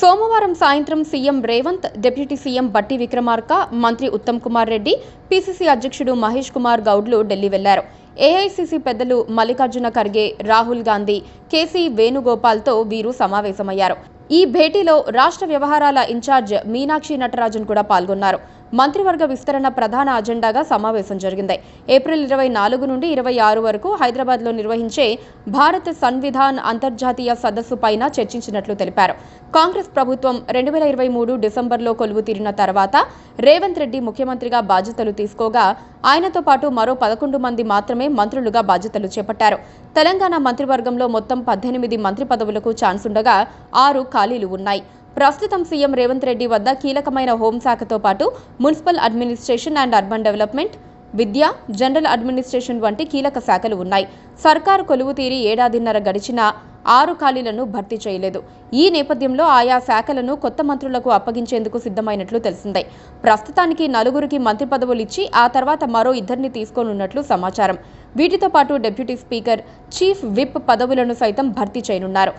సోమవారం సాయంత్రం CM Revanth, deputy CM బట్టి విక్రమార్క, మంత్రి ఉత్తమ్ కుమార్ రెడ్డి, పీసీసీ అధ్యక్షుడు మహేష్ కుమార్ గౌడ్లు ఢిల్లీ వెళ్లారు. ఏఐసీసీ పెద్దలు మల్లికార్జున ఖర్గే, రాహుల్ గాంధీ, కేసీ వేణుగోపాల్తో వీరు సమావేశమయ్యారు. ఈ భేటీలో రాష్ట్ర వ్యవహారాల ఇన్ఛార్జ్ మీనాక్షి నటరాజన్ కూడా పాల్గొన్నారు. మంత్రివర్గ విస్తరణ ప్రధాన అజెండాగా సమావేశం జరిగింది. ఏప్రిల్ 24 నుండి 26 వరకు హైదరాబాద్లో నిర్వహించే భారత్ సంవిధాన్ అంతర్జాతీయ సదస్సు పైన చర్చించినట్లు తెలిపారు. కాంగ్రెస్ ప్రభుత్వం 2023 డిసెంబర్లో కొలువు తీరిన తర్వాత రేవంత్ రెడ్డి ముఖ్యమంత్రిగా బాధ్యతలు తీసుకోగా ఆయనతో పాటు మరో 11 మంది మాత్రమే మంత్రులుగా బాధ్యతలు చేపట్టారు. తెలంగాణ మంత్రివర్గంలో మొత్తం 18 మంత్రి పదవులకు ఛాన్స్ ఉండగా 6 ఖాళీలు ఉన్నాయి. ప్రస్తుతం సీఎం రేవంత్ రెడ్డి వద్ద కీలకమైన హోంశాఖతో పాటు municipal administration and urban development, Vidya, general administration వంటి కీలక శాఖలు ఉన్నాయి. సర్కారు కొలువు తీరి ఏడాదిన్నర గడిచినా 6 ఖాళీలను భర్తీ చేయలేదు. ఈ నేపథ్యంలో ఆయా శాఖలను కొత్త మంత్రులకు అప్పగించేందుకు సిద్ధమైనట్లు తెలిసిందే. ప్రస్తుతానికి 4 మంత్రి పదవులు ఇచ్చి ఆ తర్వాత మరో 2 తీసుకోనున్నట్లు సమాచారం. వీటితో పాటు డిప్యూటీ స్పీకర్, చీఫ్ విప్ పదవులను సైతం భర్తీ చేయనున్నారు.